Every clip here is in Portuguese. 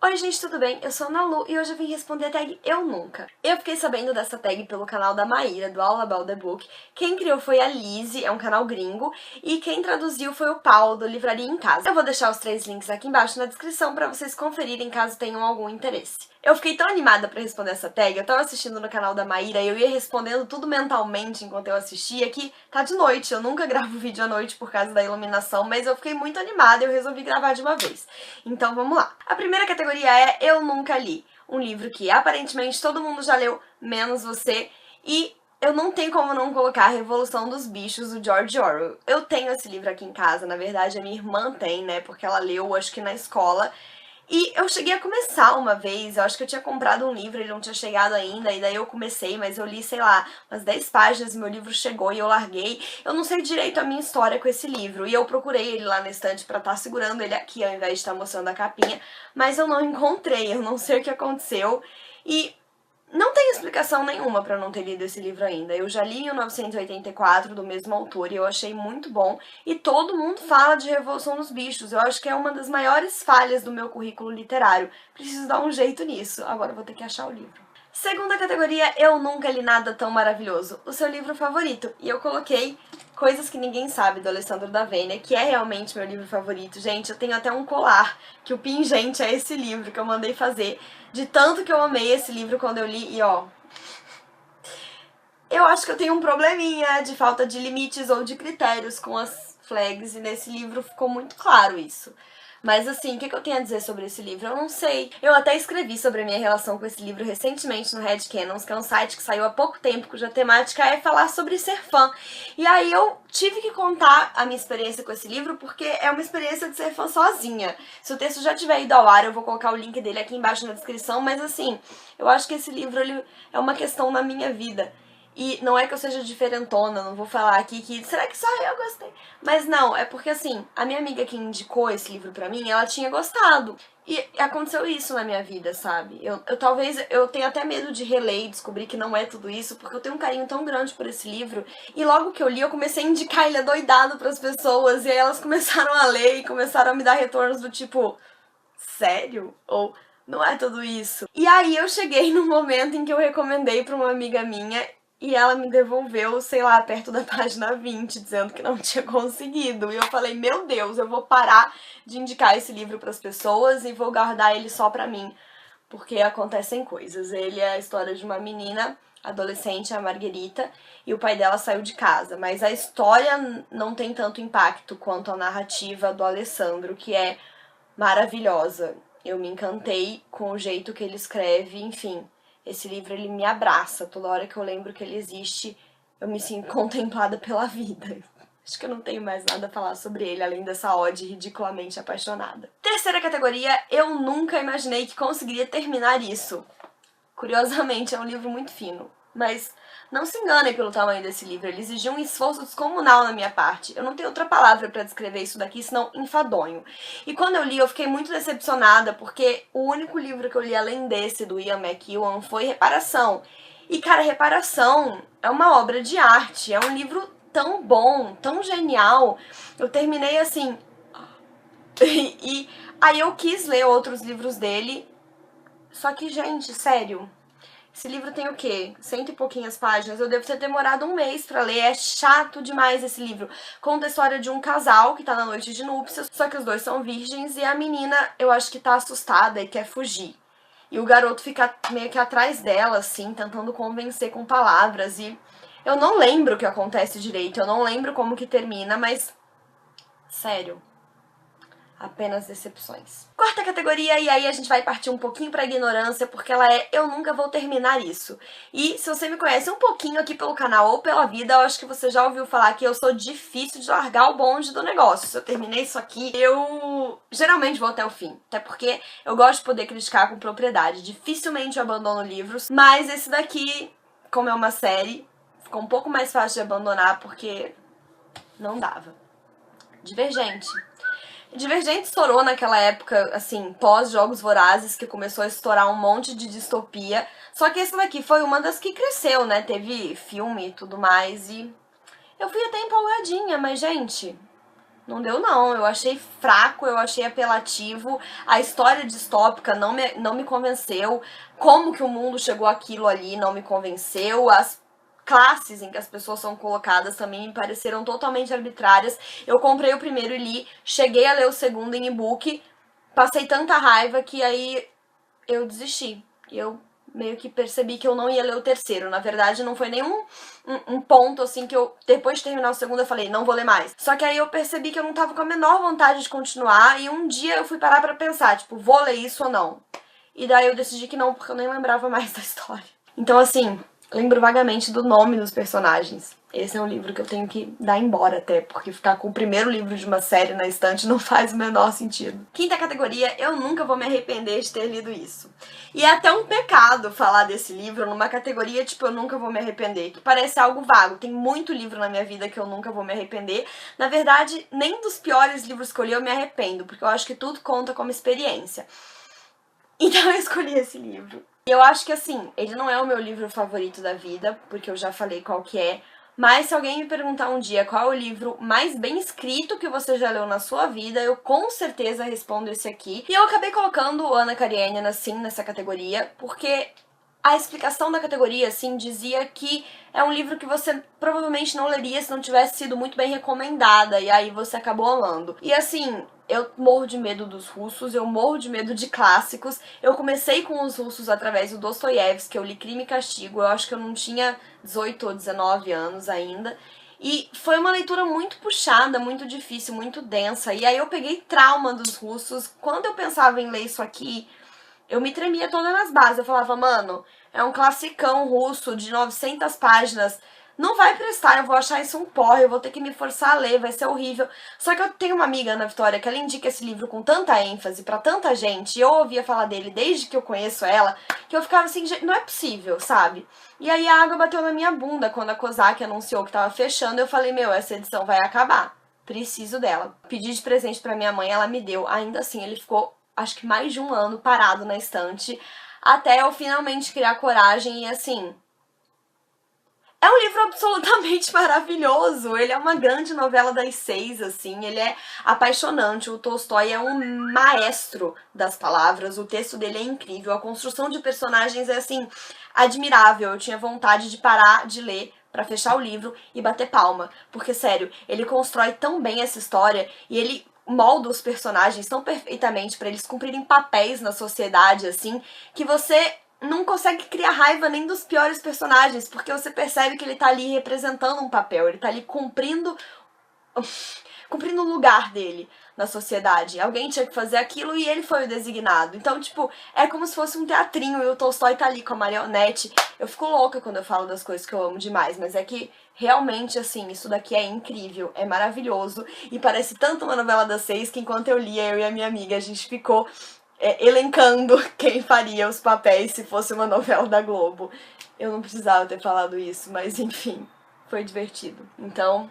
Oi gente, tudo bem? Eu sou a Nalu e hoje eu vim responder a tag Eu Nunca. Eu fiquei sabendo dessa tag pelo canal da Maíra, do All About the Book. Quem criou foi a Lizzie, é um canal gringo, e quem traduziu foi o Paulo, do Livraria em Casa. Eu vou deixar os 3 links aqui embaixo na descrição pra vocês conferirem caso tenham algum interesse. Eu fiquei tão animada pra responder essa tag, eu tava assistindo no canal da Maíra e eu ia respondendo tudo mentalmente enquanto eu assistia, que tá de noite, eu nunca gravo vídeo à noite por causa da iluminação, mas eu fiquei muito animada e eu resolvi gravar de uma vez. Então vamos lá. A primeira categoria é Eu Nunca Li, um livro que aparentemente todo mundo já leu, menos você, e eu não tenho como não colocar a Revolução dos Bichos, do George Orwell. Eu tenho esse livro aqui em casa, na verdade a minha irmã tem, né, porque ela leu, acho que na escola. E eu cheguei a começar uma vez, eu acho que eu tinha comprado um livro, ele não tinha chegado ainda, e daí eu comecei, mas eu li, sei lá, umas 10 páginas, meu livro chegou e eu larguei. Eu não sei direito a minha história com esse livro, e eu procurei ele lá na estante pra estar segurando ele aqui, ao invés de estar mostrando a capinha, mas eu não encontrei, eu não sei o que aconteceu, e não tem explicação nenhuma pra não ter lido esse livro ainda. Eu já li 1984, do mesmo autor, e eu achei muito bom. E todo mundo fala de Revolução dos Bichos. Eu acho que é uma das maiores falhas do meu currículo literário. Preciso dar um jeito nisso. Agora eu vou ter que achar o livro. Segunda categoria, Eu Nunca Li Nada Tão Maravilhoso. O seu livro favorito. E eu coloquei Coisas que Ninguém Sabe, do Alessandro D'Avena, que é realmente meu livro favorito. Gente, eu tenho até um colar, que o pingente é esse livro que eu mandei fazer. De tanto que eu amei esse livro quando eu li, e ó... Eu acho que eu tenho um probleminha de falta de limites ou de critérios com as flags, e nesse livro ficou muito claro isso. Mas assim, o que eu tenho a dizer sobre esse livro? Eu não sei. Eu até escrevi sobre a minha relação com esse livro recentemente no Headcanons, que é um site que saiu há pouco tempo, cuja temática é falar sobre ser fã. E aí eu tive que contar a minha experiência com esse livro, porque é uma experiência de ser fã sozinha. Se o texto já tiver ido ao ar, eu vou colocar o link dele aqui embaixo na descrição, mas assim, eu acho que esse livro ele é uma questão na minha vida. E não é que eu seja diferentona, não vou falar aqui que será que só eu gostei? Mas não, é porque assim, a minha amiga que indicou esse livro pra mim, ela tinha gostado. E aconteceu isso na minha vida, sabe? Talvez eu tenha até medo de reler e descobrir que não é tudo isso, porque eu tenho um carinho tão grande por esse livro. E logo que eu li, eu comecei a indicar ele adoidado pras pessoas, e aí elas começaram a ler e começaram a me dar retornos do tipo, sério? Ou não é tudo isso? E aí eu cheguei no momento em que eu recomendei pra uma amiga minha e ela me devolveu, sei lá, perto da página 20, dizendo que não tinha conseguido. E eu falei, meu Deus, eu vou parar de indicar esse livro pras pessoas e vou guardar ele só pra mim, porque acontecem coisas. Ele é a história de uma menina adolescente, a Marguerita, e o pai dela saiu de casa. Mas a história não tem tanto impacto quanto a narrativa do Alessandro, que é maravilhosa. Eu me encantei com o jeito que ele escreve, enfim. Esse livro, ele me abraça. Toda hora que eu lembro que ele existe, eu me sinto contemplada pela vida. Acho que eu não tenho mais nada a falar sobre ele, além dessa ode ridiculamente apaixonada. Terceira categoria, eu nunca imaginei que conseguiria terminar isso. Curiosamente, é um livro muito fino. Mas não se enganem pelo tamanho desse livro, ele exigiu um esforço descomunal na minha parte. Eu não tenho outra palavra pra descrever isso daqui, senão enfadonho. E quando eu li, eu fiquei muito decepcionada, porque o único livro que eu li além desse, do Ian McEwan, foi Reparação. E, cara, Reparação é uma obra de arte, é um livro tão bom, tão genial. Eu terminei assim... E aí eu quis ler outros livros dele, só que, gente, sério... Esse livro tem o quê? 100 e pouquinhas páginas. Eu devo ter demorado um mês pra ler. É chato demais esse livro. Conta a história de um casal que tá na noite de núpcias, só que os dois são virgens e a menina, eu acho que tá assustada e quer fugir. E o garoto fica meio que atrás dela, assim, tentando convencer com palavras. E eu não lembro o que acontece direito, eu não lembro como que termina, mas... sério... apenas decepções. Quarta categoria, e aí a gente vai partir um pouquinho pra ignorância, porque ela é Eu Nunca Vou Terminar Isso. E se você me conhece um pouquinho aqui pelo canal ou pela vida, eu acho que você já ouviu falar que eu sou difícil de largar o bonde do negócio. Se eu terminei isso aqui, eu geralmente vou até o fim. Até porque eu gosto de poder criticar com propriedade. Dificilmente eu abandono livros, mas esse daqui, como é uma série, ficou um pouco mais fácil de abandonar, porque não dava. Divergente. Divergente estourou naquela época, assim, pós-Jogos Vorazes, que começou a estourar um monte de distopia. Só que essa daqui foi uma das que cresceu, né? Teve filme e tudo mais, e eu fui até empolgadinha, mas, gente, Não deu não, eu achei fraco, eu achei apelativo, a história distópica não me convenceu, como que o mundo chegou àquilo ali não me convenceu, as classes em que as pessoas são colocadas também me pareceram totalmente arbitrárias. Eu comprei o primeiro e li, cheguei a ler o segundo em e-book, passei tanta raiva que aí eu desisti. Eu meio que percebi que eu não ia ler o terceiro. Na verdade, não foi nenhum um ponto, assim, que eu, depois de terminar o segundo, eu falei, não vou ler mais. Só que aí eu percebi que eu não tava com a menor vontade de continuar, e um dia eu fui parar pra pensar, tipo, vou ler isso ou não? E daí eu decidi que não, porque eu nem lembrava mais da história. Então, assim, lembro vagamente do nome dos personagens. Esse é um livro que eu tenho que dar embora até, porque ficar com o primeiro livro de uma série na estante não faz o menor sentido. Quinta categoria, eu nunca vou me arrepender de ter lido isso. E é até um pecado falar desse livro numa categoria tipo eu nunca vou me arrepender, que parece algo vago. Tem muito livro na minha vida que eu nunca vou me arrepender. Na verdade, nem dos piores livros que eu li eu me arrependo, porque eu acho que tudo conta como experiência. Então eu escolhi esse livro. E eu acho que, assim, ele não é o meu livro favorito da vida, porque eu já falei qual que é, mas se alguém me perguntar um dia qual é o livro mais bem escrito que você já leu na sua vida, eu com certeza respondo esse aqui. E eu acabei colocando Anna Karenina, assim, nessa categoria, porque a explicação da categoria, assim, dizia que é um livro que você provavelmente não leria se não tivesse sido muito bem recomendada, e aí você acabou amando. E assim, eu morro de medo dos russos, eu morro de medo de clássicos. Eu comecei com os russos através do Dostoiévski, eu li Crime e Castigo, eu acho que eu não tinha 18 ou 19 anos ainda. E foi uma leitura muito puxada, muito difícil, muito densa. E aí eu peguei trauma dos russos. Quando eu pensava em ler isso aqui, eu me tremia toda nas bases. Eu falava, mano, é um classicão russo de 900 páginas. Não vai prestar, eu vou achar isso um porre, eu vou ter que me forçar a ler, vai ser horrível. Só que eu tenho uma amiga, Ana Vitória, que ela indica esse livro com tanta ênfase pra tanta gente, e eu ouvia falar dele desde que eu conheço ela, que eu ficava assim, não é possível, sabe? E aí a água bateu na minha bunda quando a Kozak anunciou que tava fechando, eu falei, meu, essa edição vai acabar. Preciso dela. Pedi de presente pra minha mãe, ela me deu. Ainda assim, ele ficou, acho que mais de um ano parado na estante, até eu finalmente criar coragem e assim... É um livro absolutamente maravilhoso, ele é uma grande novela das 6, assim, ele é apaixonante, o Tolstói é um maestro das palavras, o texto dele é incrível, a construção de personagens é, assim, admirável, eu tinha vontade de parar de ler pra fechar o livro e bater palma, porque, sério, ele constrói tão bem essa história e ele molda os personagens tão perfeitamente pra eles cumprirem papéis na sociedade, assim, que você não consegue criar raiva nem dos piores personagens, porque você percebe que ele tá ali representando um papel, ele tá ali cumprindo o lugar dele na sociedade. Alguém tinha que fazer aquilo e ele foi o designado. Então, tipo, é como se fosse um teatrinho e o Tolstói tá ali com a marionete. Eu fico louca quando eu falo das coisas que eu amo demais, mas é que realmente, assim, isso daqui é incrível, é maravilhoso e parece tanto uma novela das 6 que enquanto eu lia, eu e a minha amiga, a gente ficou elencando quem faria os papéis se fosse uma novela da Globo. Eu não precisava ter falado isso, mas enfim, foi divertido. Então,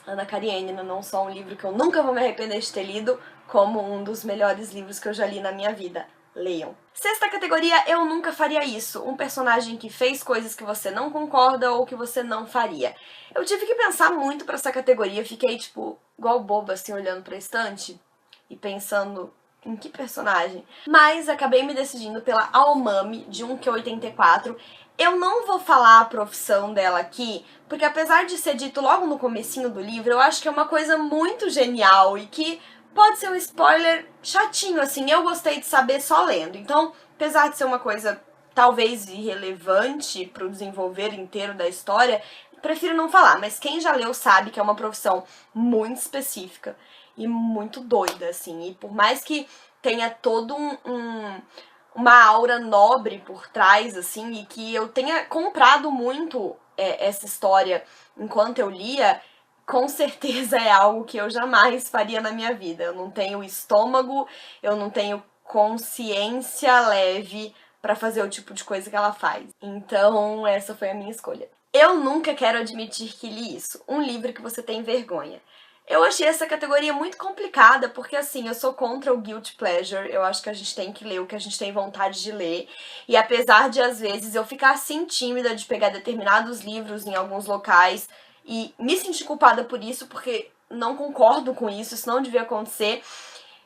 Anna Karenina, não só um livro que eu nunca vou me arrepender de ter lido, como um dos melhores livros que eu já li na minha vida. Leiam. Sexta categoria, eu nunca faria isso. Um personagem que fez coisas que você não concorda ou que você não faria. Eu tive que pensar muito pra essa categoria, fiquei tipo, igual boba assim, olhando pra estante e pensando... em que personagem? Mas acabei me decidindo pela Aomami, de 1Q84. Eu não vou falar a profissão dela aqui, porque apesar de ser dito logo no comecinho do livro, eu acho que é uma coisa muito genial e que pode ser um spoiler chatinho, assim, eu gostei de saber só lendo. Então, apesar de ser uma coisa talvez irrelevante pro desenvolver inteiro da história, prefiro não falar, mas quem já leu sabe que é uma profissão muito específica e muito doida, assim. E por mais que tenha todo uma aura nobre por trás, assim, e que eu tenha comprado muito essa história enquanto eu lia, com certeza é algo que eu jamais faria na minha vida. Eu não tenho estômago, eu não tenho consciência leve pra fazer o tipo de coisa que ela faz. Então, essa foi a minha escolha. Eu nunca quero admitir que li isso. Um livro que você tem vergonha. Eu achei essa categoria muito complicada, porque assim, eu sou contra o guilty pleasure, eu acho que a gente tem que ler o que a gente tem vontade de ler, e apesar de às vezes eu ficar assim tímida de pegar determinados livros em alguns locais e me sentir culpada por isso, porque não concordo com isso não devia acontecer.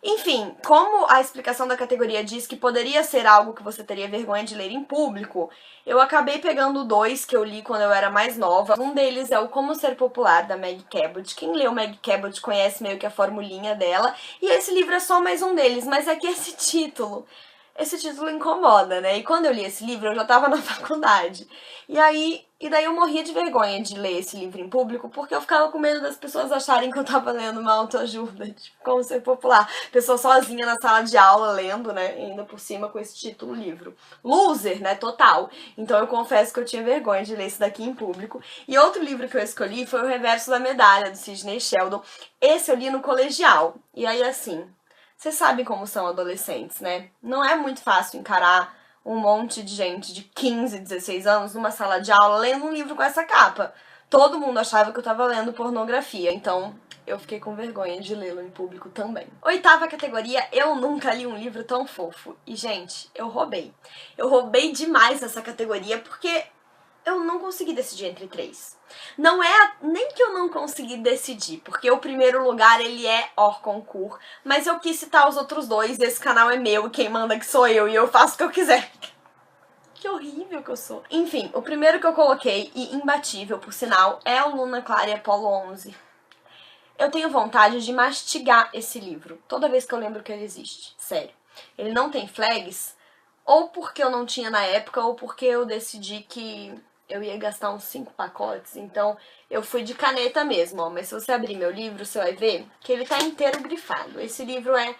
Enfim, como a explicação da categoria diz que poderia ser algo que você teria vergonha de ler em público, eu acabei pegando dois que eu li quando eu era mais nova. Um deles é o Como Ser Popular, da Meg Cabot. Quem leu Meg Cabot conhece meio que a formulinha dela, e esse livro é só mais um deles, mas é que esse título incomoda, né? E quando eu li esse livro, eu já tava na faculdade. E daí eu morria de vergonha de ler esse livro em público, porque eu ficava com medo das pessoas acharem que eu tava lendo uma autoajuda, tipo, Como Ser Popular. Pessoa sozinha na sala de aula lendo, né? E ainda por cima com esse título livro. Loser, né? Total. Então eu confesso que eu tinha vergonha de ler isso daqui em público. E outro livro que eu escolhi foi O Reverso da Medalha, do Sidney Sheldon. Esse eu li no colegial. E aí, assim, vocês sabem como são adolescentes, né? Não é muito fácil encarar um monte de gente de 15, 16 anos numa sala de aula lendo um livro com essa capa. Todo mundo achava que eu tava lendo pornografia, então eu fiquei com vergonha de lê-lo em público também. Oitava categoria, eu nunca li um livro tão fofo. E, gente, eu roubei. Eu roubei demais essa categoria porque eu não consegui decidir entre três. Não é nem que eu não consegui decidir, porque o primeiro lugar ele é hors concours, mas eu quis citar os outros dois, esse canal é meu e quem manda que sou eu e eu faço o que eu quiser. Que horrível que eu sou. Enfim, o primeiro que eu coloquei, e imbatível por sinal, é o Luna Clara e Apolo 11. Eu tenho vontade de mastigar esse livro toda vez que eu lembro que ele existe, sério. Ele não tem flags, ou porque eu não tinha na época, ou porque eu decidi que eu ia gastar uns 5 pacotes, então eu fui de caneta mesmo, ó. Mas se você abrir meu livro, você vai ver que ele tá inteiro grifado. Esse livro é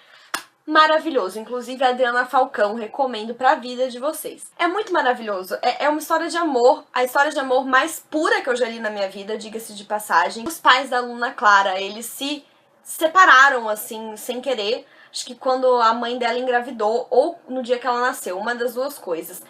maravilhoso, inclusive a Adriana Falcão recomendo pra vida de vocês. É muito maravilhoso, é uma história de amor, a história de amor mais pura que eu já li na minha vida, diga-se de passagem. Os pais da Luna Clara, eles se separaram assim, sem querer, acho que quando a mãe dela engravidou, ou no dia que ela nasceu, uma das duas coisas.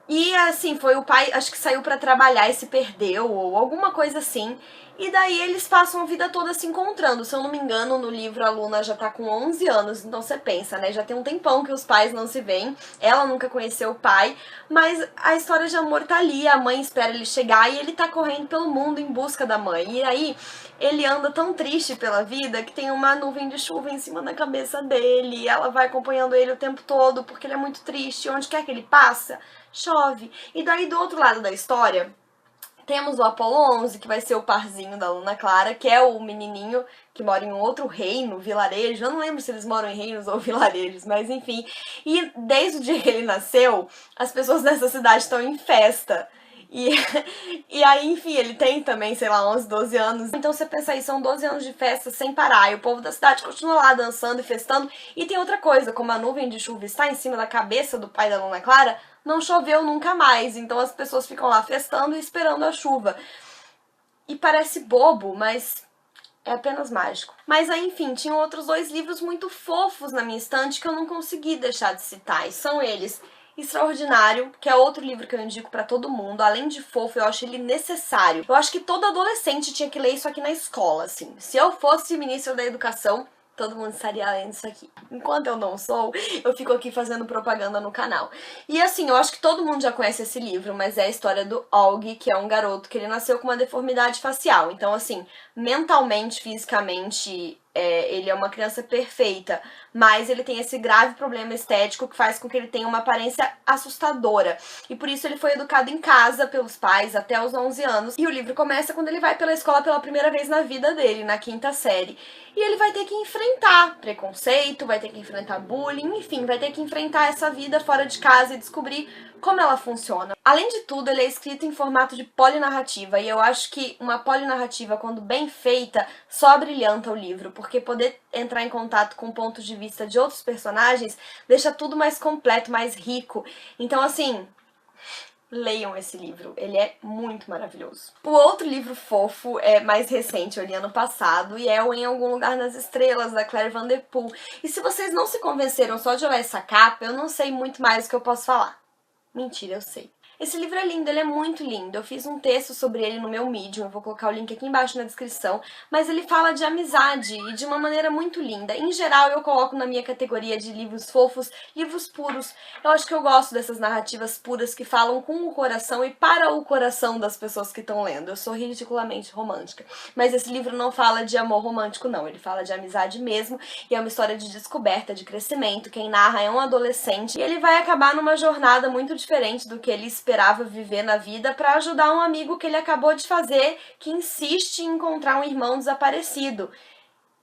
E assim, foi o pai, acho que saiu pra trabalhar e se perdeu, ou alguma coisa assim. E daí eles passam a vida toda se encontrando. Se eu não me engano, no livro a Luna já tá com 11 anos, então você pensa, né? Já tem um tempão que os pais não se veem. Ela nunca conheceu o pai, mas a história de amor tá ali. A mãe espera ele chegar e ele tá correndo pelo mundo em busca da mãe. E aí ele anda tão triste pela vida que tem uma nuvem de chuva em cima da cabeça dele. E ela vai acompanhando ele o tempo todo porque ele é muito triste. Onde quer que ele passa, chove. E daí do outro lado da história temos o Apolo 11, que vai ser o parzinho da Luna Clara, que é o menininho que mora em um outro reino, vilarejo. Eu não lembro se eles moram em reinos ou vilarejos, mas enfim. E desde o dia que ele nasceu, as pessoas dessa cidade estão em festa. E aí, enfim, ele tem também, sei lá, 11, 12 anos. Então você pensa aí, são 12 anos de festa sem parar. E o povo da cidade continua lá dançando e festando. E tem outra coisa, como a nuvem de chuva está em cima da cabeça do pai da Luna Clara, não choveu nunca mais. Então as pessoas ficam lá festando e esperando a chuva. E parece bobo, mas é apenas mágico. Mas aí, enfim, tinham outros dois livros muito fofos na minha estante que eu não consegui deixar de citar. E são eles Extraordinário, que é outro livro que eu indico pra todo mundo. Além de fofo, eu acho ele necessário. Eu acho que todo adolescente tinha que ler isso aqui na escola, assim. Se eu fosse ministra da educação, todo mundo estaria lendo isso aqui. Enquanto eu não sou, eu fico aqui fazendo propaganda no canal. E assim, eu acho que todo mundo já conhece esse livro, mas é a história do Aug, que é um garoto que ele nasceu com uma deformidade facial. Então, assim, mentalmente, fisicamente, ele é uma criança perfeita, mas ele tem esse grave problema estético que faz com que ele tenha uma aparência assustadora. E por isso ele foi educado em casa pelos pais até os 11 anos. E o livro começa quando ele vai pela escola pela primeira vez na vida dele, na 5ª série. E ele vai ter que enfrentar preconceito, vai ter que enfrentar bullying, enfim, vai ter que enfrentar essa vida fora de casa e descobrir como ela funciona. Além de tudo, ele é escrito em formato de polinarrativa, e eu acho que uma polinarrativa, quando bem feita, só brilhanta o livro, porque poder entrar em contato com pontos de vista de outros personagens deixa tudo mais completo, mais rico. Então, assim, leiam esse livro, ele é muito maravilhoso. O outro livro fofo é mais recente, eu li ano passado, e é o Em Algum Lugar nas Estrelas, da Claire Vanderpool. E se vocês não se convenceram só de olhar essa capa, eu não sei muito mais o que eu posso falar. Mentira, eu sei. Esse livro é lindo, ele é muito lindo. Eu fiz um texto sobre ele no meu Medium, eu vou colocar o link aqui embaixo na descrição, mas ele fala de amizade e de uma maneira muito linda. Em geral, eu coloco na minha categoria de livros fofos, livros puros. Eu acho que eu gosto dessas narrativas puras que falam com o coração e para o coração das pessoas que estão lendo. Eu sou ridiculamente romântica, mas esse livro não fala de amor romântico, não. Ele fala de amizade mesmo e é uma história de descoberta, de crescimento. Quem narra é um adolescente e ele vai acabar numa jornada muito diferente do que ele esperava viver na vida para ajudar um amigo que ele acabou de fazer, que insiste em encontrar um irmão desaparecido.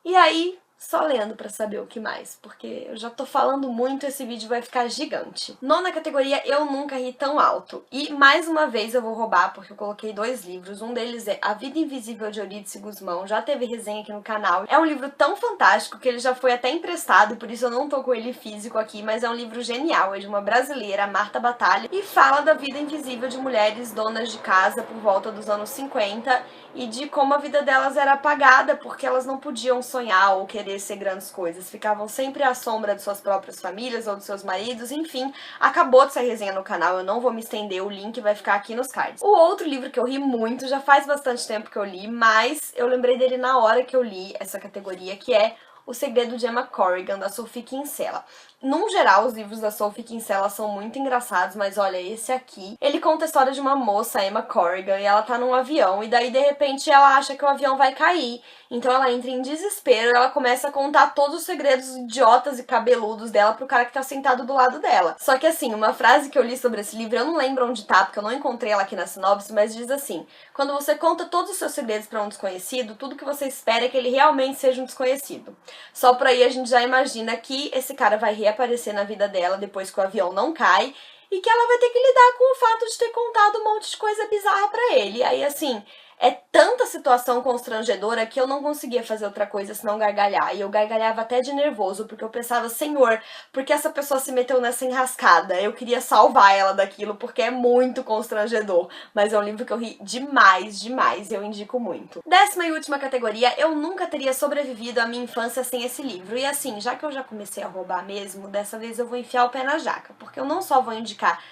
E aí, só lendo pra saber o que mais, porque eu já tô falando muito, esse vídeo vai ficar gigante. Nona categoria, eu nunca ri tão alto. E mais uma vez eu vou roubar, porque eu coloquei 2 livros. Um deles é A Vida Invisível de Eurídice Gusmão, já teve resenha aqui no canal. É um livro tão fantástico que ele já foi até emprestado, por isso eu não tô com ele físico aqui, mas é um livro genial. É de uma brasileira, Marta Batalha, e fala da vida invisível de mulheres donas de casa por volta dos anos 50 e de como a vida delas era apagada porque elas não podiam sonhar ou querer ser grandes coisas, ficavam sempre à sombra de suas próprias famílias ou de seus maridos, enfim, acabou de sair resenha no canal, eu não vou me estender, o link vai ficar aqui nos cards. O outro livro que eu ri muito, já faz bastante tempo que eu li, mas eu lembrei dele na hora que eu li essa categoria, que é O Segredo de Emma Corrigan, da Sophie Kinsella. Num geral, os livros da Sophie Kinsella são muito engraçados, mas olha, esse aqui, ele conta a história de uma moça, Emma Corrigan, e ela tá num avião, e daí, de repente, ela acha que o avião vai cair. Então ela entra em desespero e ela começa a contar todos os segredos idiotas e cabeludos dela pro cara que tá sentado do lado dela. Só que assim, uma frase que eu li sobre esse livro, eu não lembro onde tá, porque eu não encontrei ela aqui na sinopse, mas diz assim: quando você conta todos os seus segredos pra um desconhecido, tudo que você espera é que ele realmente seja um desconhecido. Só por aí a gente já imagina que esse cara vai reaparecer na vida dela depois que o avião não cai e que ela vai ter que lidar com o fato de ter contado um monte de coisa bizarra pra ele. E aí, assim, é tanta situação constrangedora que eu não conseguia fazer outra coisa senão gargalhar. E eu gargalhava até de nervoso, porque eu pensava, Senhor, por que essa pessoa se meteu nessa enrascada? Eu queria salvar ela daquilo, porque é muito constrangedor. Mas é um livro que eu ri demais, demais, e eu indico muito. 10ª e última categoria, eu nunca teria sobrevivido à minha infância sem esse livro. E assim, já que eu já comecei a roubar mesmo, dessa vez eu vou enfiar o pé na jaca, porque eu não só vou indicar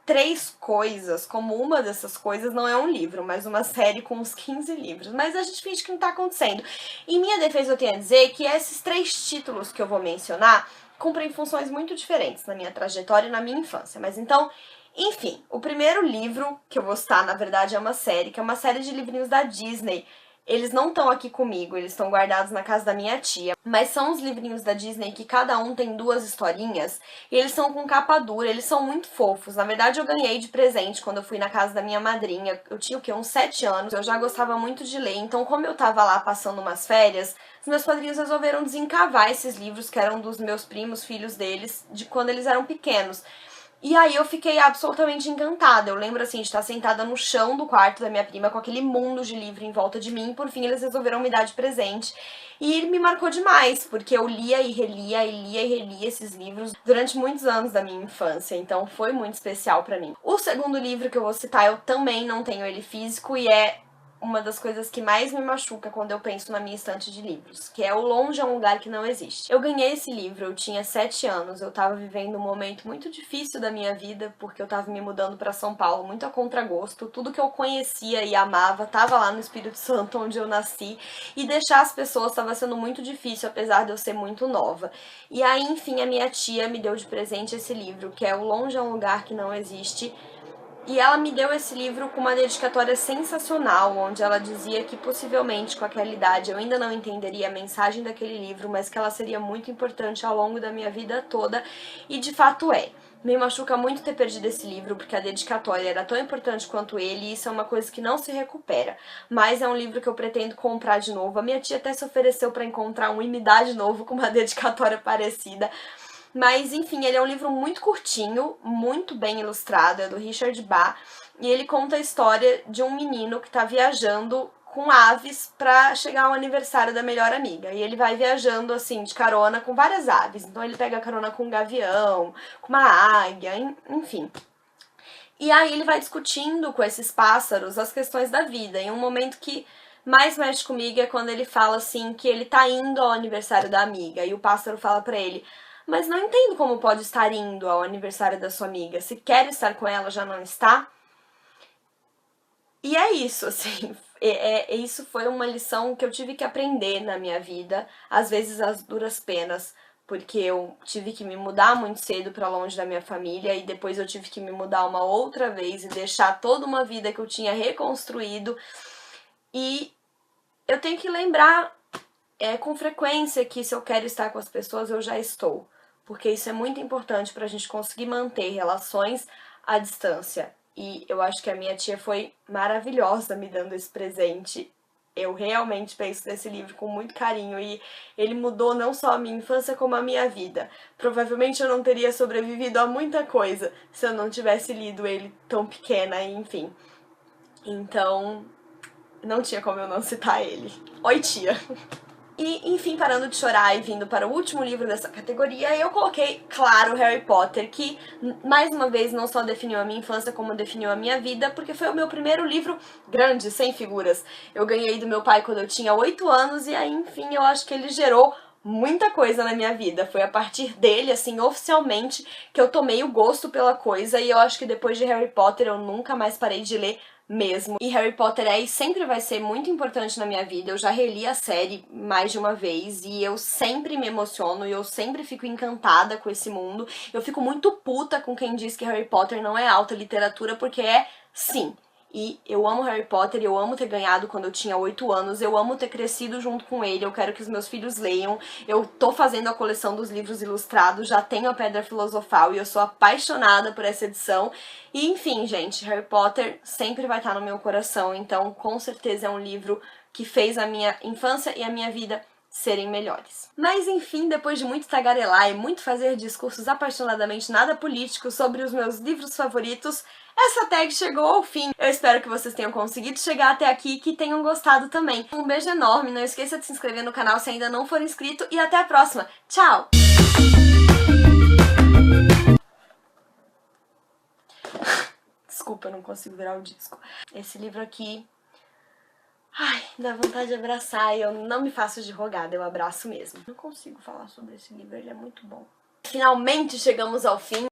3 coisas, como uma dessas coisas não é um livro, mas uma série com uns 15 livros. Mas a gente finge que não tá acontecendo. Em minha defesa, eu tenho a dizer que esses 3 títulos que eu vou mencionar cumprem funções muito diferentes na minha trajetória e na minha infância. Mas então, enfim, o primeiro livro que eu vou citar, na verdade, é uma série, que é uma série de livrinhos da Disney. Eles não estão aqui comigo, eles estão guardados na casa da minha tia, mas são os livrinhos da Disney que cada um tem 2 historinhas, e eles são com capa dura, eles são muito fofos. Na verdade, eu ganhei de presente quando eu fui na casa da minha madrinha, eu tinha o quê? Uns 7 anos, eu já gostava muito de ler, então como eu tava lá passando umas férias, os meus padrinhos resolveram desencavar esses livros que eram dos meus primos, filhos deles, de quando eles eram pequenos. E aí eu fiquei absolutamente encantada. Eu lembro, assim, de estar sentada no chão do quarto da minha prima com aquele mundo de livro em volta de mim. Por fim, eles resolveram me dar de presente. E me marcou demais, porque eu lia e relia, e lia e relia esses livros durante muitos anos da minha infância. Então foi muito especial pra mim. O segundo livro que eu vou citar, eu também não tenho ele físico e é uma das coisas que mais me machuca quando eu penso na minha estante de livros, que é O Longe é um Lugar que Não Existe. Eu ganhei esse livro, eu tinha 7 anos, eu tava vivendo um momento muito difícil da minha vida, porque eu tava me mudando pra São Paulo, muito a contragosto, tudo que eu conhecia e amava tava lá no Espírito Santo, onde eu nasci, e deixar as pessoas tava sendo muito difícil, apesar de eu ser muito nova. E aí, enfim, a minha tia me deu de presente esse livro, que é O Longe é um Lugar que Não Existe. E ela me deu esse livro com uma dedicatória sensacional, onde ela dizia que possivelmente com aquela idade eu ainda não entenderia a mensagem daquele livro, mas que ela seria muito importante ao longo da minha vida toda, e de fato é. Me machuca muito ter perdido esse livro, porque a dedicatória era tão importante quanto ele, e isso é uma coisa que não se recupera. Mas é um livro que eu pretendo comprar de novo. A minha tia até se ofereceu para encontrar um e me dar de novo com uma dedicatória parecida. Mas, enfim, ele é um livro muito curtinho, muito bem ilustrado, é do Richard Bach, e ele conta a história de um menino que tá viajando com aves pra chegar ao aniversário da melhor amiga. E ele vai viajando, assim, de carona com várias aves. Então ele pega carona com um gavião, com uma águia, enfim. E aí ele vai discutindo com esses pássaros as questões da vida. E um momento que mais mexe comigo é quando ele fala, assim, que ele tá indo ao aniversário da amiga. E o pássaro fala pra ele: mas não entendo como pode estar indo ao aniversário da sua amiga. Se quer estar com ela, já não está. E é isso, assim, isso foi uma lição que eu tive que aprender na minha vida, às vezes às duras penas, porque eu tive que me mudar muito cedo pra longe da minha família e depois eu tive que me mudar uma outra vez e deixar toda uma vida que eu tinha reconstruído. E eu tenho que lembrar com frequência que se eu quero estar com as pessoas, eu já estou, porque isso é muito importante pra gente conseguir manter relações à distância. E eu acho que a minha tia foi maravilhosa me dando esse presente. Eu realmente penso nesse livro com muito carinho e ele mudou não só a minha infância como a minha vida. Provavelmente eu não teria sobrevivido a muita coisa se eu não tivesse lido ele tão pequena, enfim. Então, não tinha como eu não citar ele. Oi, tia! E, enfim, parando de chorar e vindo para o último livro dessa categoria, eu coloquei, claro, Harry Potter, que, mais uma vez, não só definiu a minha infância, como definiu a minha vida, porque foi o meu primeiro livro grande, sem figuras. Eu ganhei do meu pai quando eu tinha 8 anos, e aí, enfim, eu acho que ele gerou muita coisa na minha vida. Foi a partir dele, assim, oficialmente, que eu tomei o gosto pela coisa, e eu acho que depois de Harry Potter eu nunca mais parei de ler mesmo. E Harry Potter e sempre vai ser muito importante na minha vida. Eu já reli a série mais de uma vez e eu sempre me emociono e eu sempre fico encantada com esse mundo. Eu fico muito puta com quem diz que Harry Potter não é alta literatura, porque é sim. E eu amo Harry Potter, eu amo ter ganhado quando eu tinha 8 anos, eu amo ter crescido junto com ele, eu quero que os meus filhos leiam, eu tô fazendo a coleção dos livros ilustrados, já tenho a Pedra Filosofal e eu sou apaixonada por essa edição. E enfim, gente, Harry Potter sempre vai estar no meu coração, então com certeza é um livro que fez a minha infância e a minha vida serem melhores. Mas enfim, depois de muito tagarelar e muito fazer discursos apaixonadamente nada políticos sobre os meus livros favoritos, essa tag chegou ao fim. Eu espero que vocês tenham conseguido chegar até aqui e que tenham gostado também. Um beijo enorme, não esqueça de se inscrever no canal se ainda não for inscrito e até a próxima. Tchau! Desculpa, eu não consigo virar o disco. Esse livro aqui... Ai, dá vontade de abraçar e eu não me faço de rogada, eu abraço mesmo. Não consigo falar sobre esse livro, ele é muito bom. Finalmente chegamos ao fim.